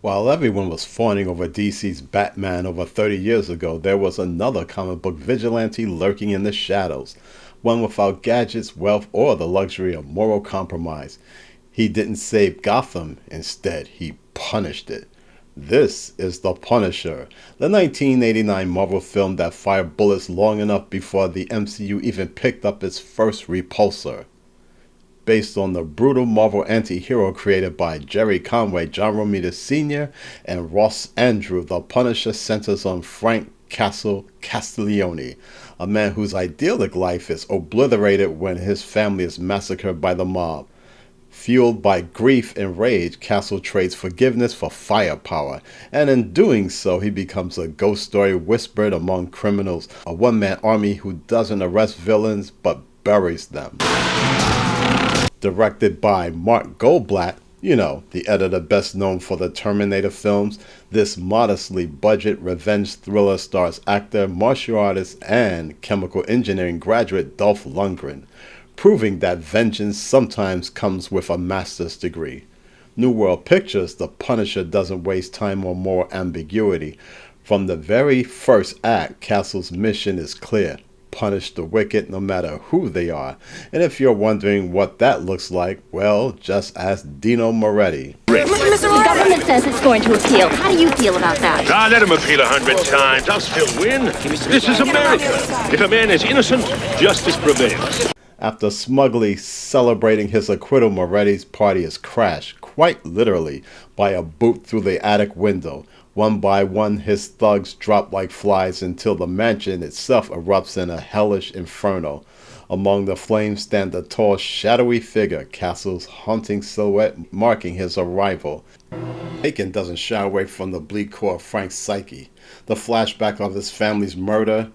While everyone was fawning over DC's Batman over 30 years ago, there was another comic book vigilante lurking in the shadows, one without gadgets, wealth, or the luxury of moral compromise. He didn't save Gotham, instead he punished it. This is The Punisher, the 1989 Marvel film that fired bullets long enough before the MCU even picked up its first repulsor. Based on the brutal Marvel Antihero created by Jerry Conway, John Romita Sr., and Ross Andru, The Punisher centers on Frank Castle Castiglione, a man whose idyllic life is obliterated when his family is massacred by the mob. Fueled by grief and rage, Castle trades forgiveness for firepower, and in doing so he becomes a ghost story whispered among criminals, a one-man army who doesn't arrest villains but buries them. Directed by Mark Goldblatt, the editor best known for the Terminator films, this modestly budget revenge thriller stars actor, martial artist, and chemical engineering graduate Dolph Lundgren, proving that vengeance sometimes comes with a master's degree. New World Pictures, The Punisher doesn't waste time on more ambiguity. From the very first act, Castle's mission is clear. Punish the wicked no matter who they are. And if you're wondering what that looks like, well, just ask Dino Moretti. Mr. The government says it's going to appeal. How do you feel about that? Let him appeal 100 times. I'll still win. This is America. If a man is innocent, justice prevails. After smugly celebrating his acquittal, Moretti's party is crashed, quite literally, by a boot through the attic window. One by one, his thugs drop like flies until the mansion itself erupts in a hellish inferno. Among the flames stand a tall, shadowy figure, Castle's haunting silhouette marking his arrival. Yakin doesn't shy away from the bleak core of Frank's psyche. The flashback of his family's murder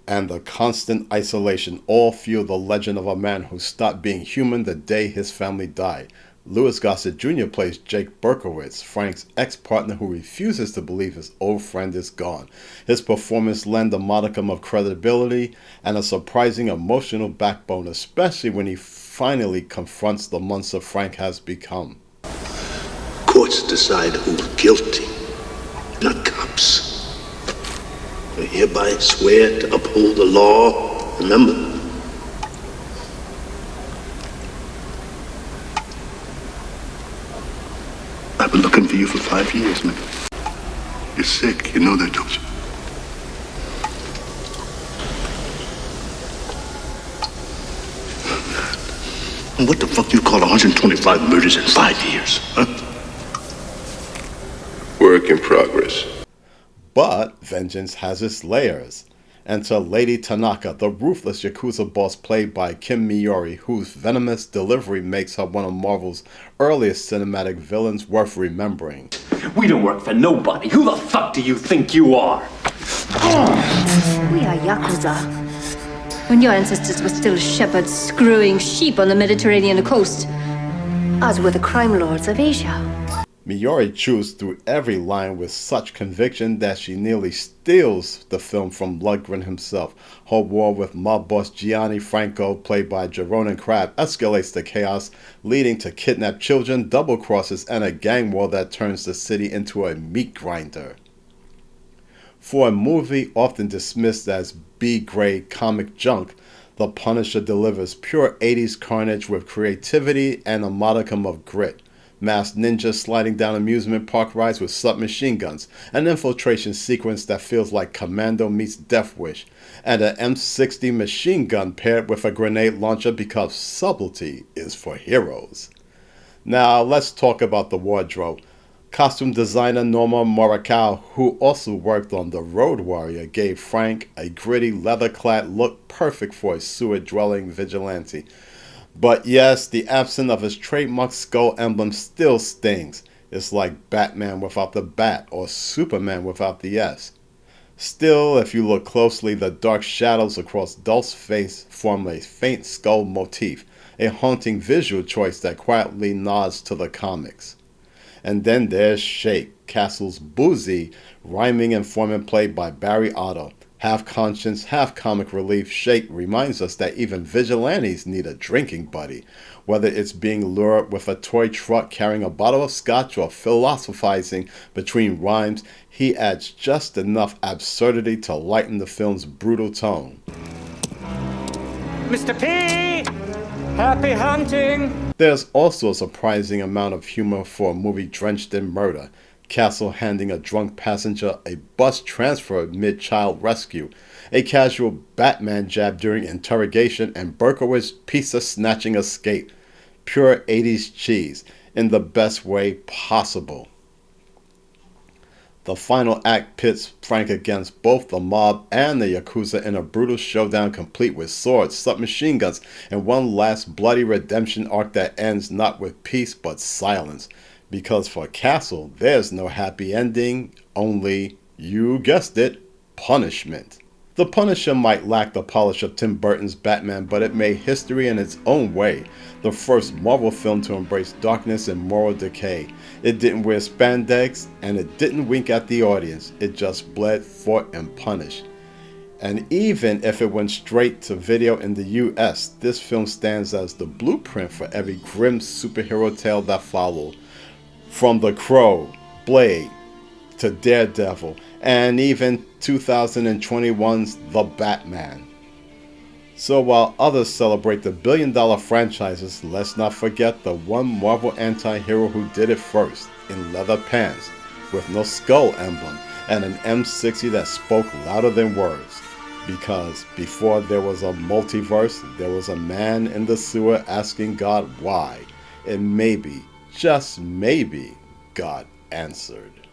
and the constant isolation all fuel the legend of a man who stopped being human the day his family died. Louis Gossett Jr. plays Jake Berkowitz, Frank's ex-partner who refuses to believe his old friend is gone. His performance lends a modicum of credibility and a surprising emotional backbone, especially when he finally confronts the monster Frank has become. Courts decide who's guilty, not cops. I hereby swear to uphold the law. Remember, I've been looking for you for 5 years, man. You're sick, you know that, don't you? And what the fuck do you call 125 murders in 5 years, huh? Work in progress. But vengeance has its layers. Enter Lady Tanaka, the ruthless Yakuza boss played by Kim Miori, whose venomous delivery makes her one of Marvel's earliest cinematic villains worth remembering. We don't work for nobody. Who the fuck do you think you are? We are Yakuza. When your ancestors were still shepherds screwing sheep on the Mediterranean coast, as were the crime lords of Asia. Miori chews through every line with such conviction that she nearly steals the film from Lundgren himself. Her war with mob boss Gianni Franco, played by Jeroen Krabb, escalates to chaos, leading to kidnapped children, double crosses, and a gang war that turns the city into a meat grinder. For a movie often dismissed as B-grade comic junk, The Punisher delivers pure 80s carnage with creativity and a modicum of grit. Masked ninjas sliding down amusement park rides with submachine guns, an infiltration sequence that feels like Commando meets Death Wish, and an M60 machine gun paired with a grenade launcher because subtlety is for heroes. Now let's talk about the wardrobe. Costume designer Norma Morikawa, who also worked on The Road Warrior, gave Frank a gritty leather-clad look perfect for a sewer-dwelling vigilante. But yes, the absence of his trademark skull emblem still stings. It's like Batman without the bat or Superman without the S. Still, if you look closely, the dark shadows across Dolph's face form a faint skull motif, a haunting visual choice that quietly nods to the comics. And then there's Shake, Castle's Boozy, rhyming informant played by Barry Otto. Half conscience, half comic relief, Shake reminds us that even vigilantes need a drinking buddy. Whether it's being lured with a toy truck carrying a bottle of scotch or philosophizing between rhymes, he adds just enough absurdity to lighten the film's brutal tone. Mr. P! Happy hunting! There's also a surprising amount of humor for a movie drenched in murder. Castle handing a drunk passenger a bus transfer mid-child rescue, a casual Batman jab during interrogation, and Berkowitz's pizza-snatching escape. Pure 80s cheese, in the best way possible. The final act pits Frank against both the mob and the Yakuza in a brutal showdown complete with swords, submachine guns, and one last bloody redemption arc that ends not with peace but silence. Because for Castle, there's no happy ending, only, you guessed it, punishment. The Punisher might lack the polish of Tim Burton's Batman, but it made history in its own way. The first Marvel film to embrace darkness and moral decay. It didn't wear spandex, and it didn't wink at the audience. It just bled, fought, and punished. And even if it went straight to video in the US, this film stands as the blueprint for every grim superhero tale that followed. From The Crow, Blade, to Daredevil, and even 2021's The Batman. So while others celebrate the billion-dollar franchises, let's not forget the one Marvel anti-hero who did it first, in leather pants, with no skull emblem, and an M60 that spoke louder than words. Because before there was a multiverse, there was a man in the sewer asking God why, and maybe, just maybe, God answered.